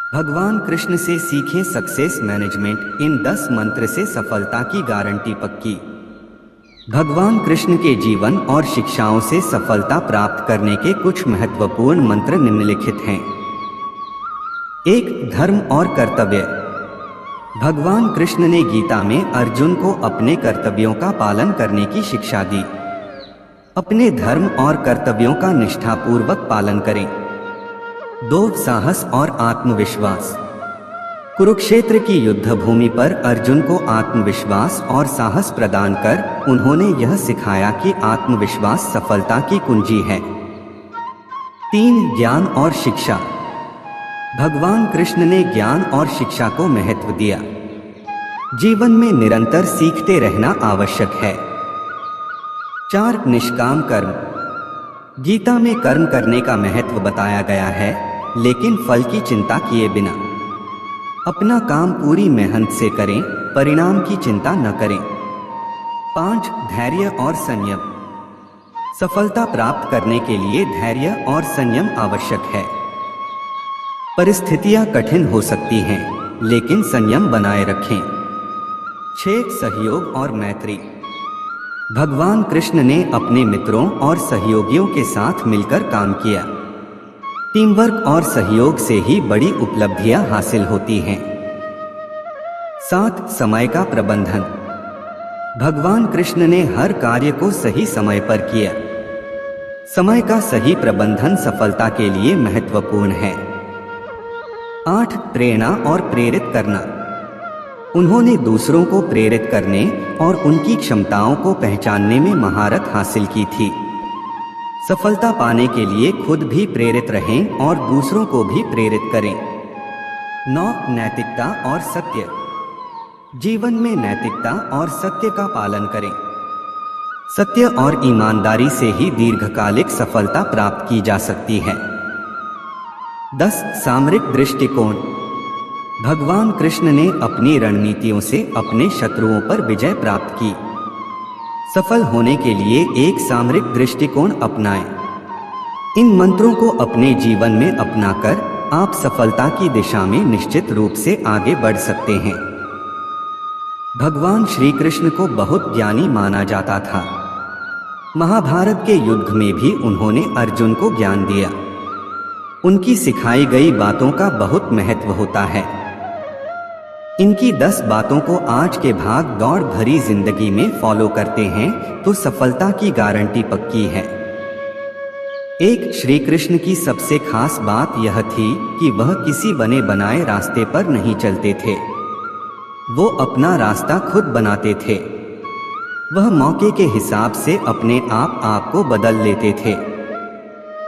भगवान कृष्ण से सीखें सक्सेस मैनेजमेंट। इन 10 मंत्र से सफलता की गारंटी पक्की। भगवान कृष्ण के जीवन और शिक्षाओं से सफलता प्राप्त करने के कुछ महत्वपूर्ण मंत्र निम्नलिखित हैं। 1. धर्म और कर्तव्य। भगवान कृष्ण ने गीता में अर्जुन को अपने कर्तव्यों का पालन करने की शिक्षा दी। अपने धर्म और कर्तव्यों का निष्ठापूर्वक पालन करें। 2. साहस और आत्मविश्वास। कुरुक्षेत्र की युद्ध भूमि पर अर्जुन को आत्मविश्वास और साहस प्रदान कर उन्होंने यह सिखाया कि आत्मविश्वास सफलता की कुंजी है। 3. ज्ञान और शिक्षा। भगवान कृष्ण ने ज्ञान और शिक्षा को महत्व दिया। जीवन में निरंतर सीखते रहना आवश्यक है। 4. निष्काम कर्म। गीता में कर्म करने का महत्व बताया गया है, लेकिन फल की चिंता किए बिना। अपना काम पूरी मेहनत से करें, परिणाम की चिंता न करें। 5. धैर्य और संयम। सफलता प्राप्त करने के लिए धैर्य और संयम आवश्यक है। परिस्थितियां कठिन हो सकती हैं, लेकिन संयम बनाए रखें। 6. सहयोग और मैत्री। भगवान कृष्ण ने अपने मित्रों और सहयोगियों के साथ मिलकर काम किया। टीम वर्क और सहयोग से ही बड़ी उपलब्धियां हासिल होती हैं। 7. समय का प्रबंधन। भगवान कृष्ण ने हर कार्य को सही समय पर किया। समय का सही प्रबंधन सफलता के लिए महत्वपूर्ण है। 8. प्रेरणा और प्रेरित करना। उन्होंने दूसरों को प्रेरित करने और उनकी क्षमताओं को पहचानने में महारत हासिल की थी। सफलता पाने के लिए खुद भी प्रेरित रहें और दूसरों को भी प्रेरित करें। 9. नैतिकता और सत्य। जीवन में नैतिकता और सत्य का पालन करें। सत्य और ईमानदारी से ही दीर्घकालिक सफलता प्राप्त की जा सकती है। 10. सामरिक दृष्टिकोण। भगवान कृष्ण ने अपनी रणनीतियों से अपने शत्रुओं पर विजय प्राप्त की। सफल होने के लिए एक सामरिक दृष्टिकोण अपनाएं। इन मंत्रों को अपने जीवन में अपनाकर आप सफलता की दिशा में निश्चित रूप से आगे बढ़ सकते हैं। भगवान श्री कृष्ण को बहुत ज्ञानी माना जाता था। महाभारत के युद्ध में भी उन्होंने अर्जुन को ज्ञान दिया। उनकी सिखाई गई बातों का बहुत महत्व होता है। इनकी 10 बातों को आज के भाग दौड़ भरी जिंदगी में फॉलो करते हैं तो सफलता की गारंटी पक्की है। 1. श्री कृष्ण की सबसे खास बात यह थी कि वह किसी बने बनाए रास्ते पर नहीं चलते थे। वो अपना रास्ता खुद बनाते थे। वह मौके के हिसाब से अपने आप को बदल लेते थे।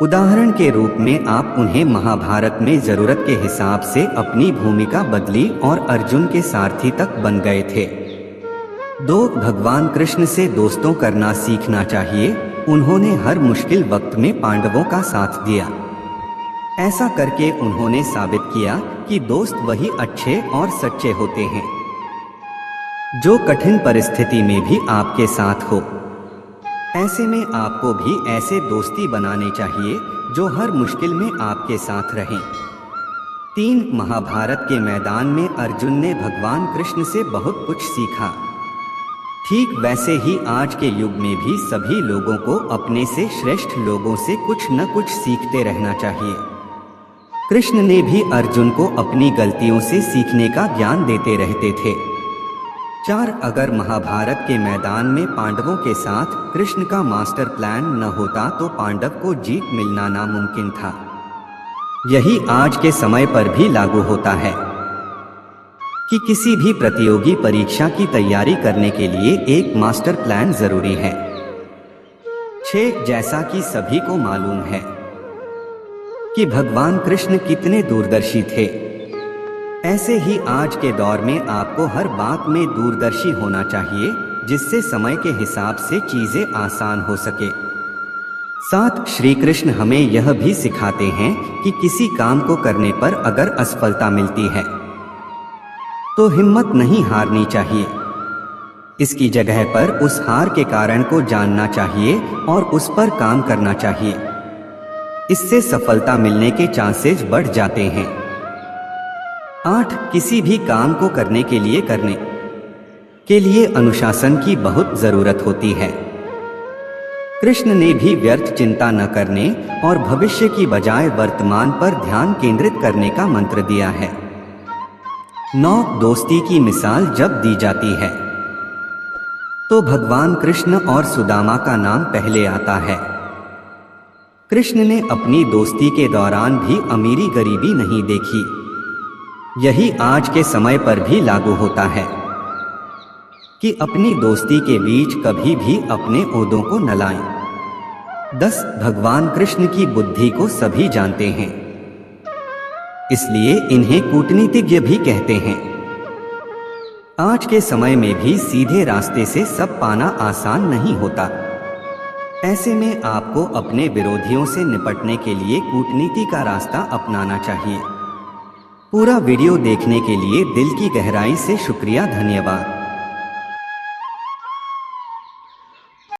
उदाहरण के रूप में आप उन्हें महाभारत में जरूरत के हिसाब से अपनी भूमिका बदली और अर्जुन के सारथी तक बन गए थे। 2. भगवान कृष्ण से दोस्तों करना सीखना चाहिए। उन्होंने हर मुश्किल वक्त में पांडवों का साथ दिया। ऐसा करके उन्होंने साबित किया कि दोस्त वही अच्छे और सच्चे होते हैं, जो कठिन परिस्थिति में भी आपके साथ हो। ऐसे में आपको भी ऐसे दोस्ती बनाने चाहिए जो हर मुश्किल में आपके साथ रहें। 3. महाभारत के मैदान में अर्जुन ने भगवान कृष्ण से बहुत कुछ सीखा। ठीक वैसे ही आज के युग में भी सभी लोगों को अपने से श्रेष्ठ लोगों से कुछ न कुछ सीखते रहना चाहिए। कृष्ण ने भी अर्जुन को अपनी गलतियों से सीखने का ज्ञान देते रहते थे। 4. अगर महाभारत के मैदान में पांडवों के साथ कृष्ण का मास्टर प्लान न होता तो पांडव को जीत मिलना नामुमकिन था। यही आज के समय पर भी लागू होता है कि किसी भी प्रतियोगी परीक्षा की तैयारी करने के लिए एक मास्टर प्लान जरूरी है। 6. जैसा कि सभी को मालूम है कि भगवान कृष्ण कितने दूरदर्शी थे, ऐसे ही आज के दौर में आपको हर बात में दूरदर्शी होना चाहिए, जिससे समय के हिसाब से चीजें आसान हो सके। 7. श्री कृष्ण हमें यह भी सिखाते हैं कि किसी काम को करने पर अगर असफलता मिलती है तो हिम्मत नहीं हारनी चाहिए। इसकी जगह पर उस हार के कारण को जानना चाहिए और उस पर काम करना चाहिए। इससे सफलता मिलने के चांसेस बढ़ जाते हैं। 8 किसी भी काम को करने के लिए अनुशासन की बहुत जरूरत होती है। कृष्ण ने भी व्यर्थ चिंता न करने और भविष्य की बजाय वर्तमान पर ध्यान केंद्रित करने का मंत्र दिया है। 9 दोस्ती की मिसाल जब दी जाती है तो भगवान कृष्ण और सुदामा का नाम पहले आता है। कृष्ण ने अपनी दोस्ती के दौरान भी अमीरी गरीबी नहीं देखी। यही आज के समय पर भी लागू होता है कि अपनी दोस्ती के बीच कभी भी अपने ओहदों को न लाएं। 10 भगवान कृष्ण की बुद्धि को सभी जानते हैं, इसलिए इन्हें कूटनीतिज्ञ भी कहते हैं। आज के समय में भी सीधे रास्ते से सब पाना आसान नहीं होता। ऐसे में आपको अपने विरोधियों से निपटने के लिए कूटनीति का रास्ता अपनाना चाहिए। पूरा वीडियो देखने के लिए दिल की गहराई से शुक्रिया, धन्यवाद।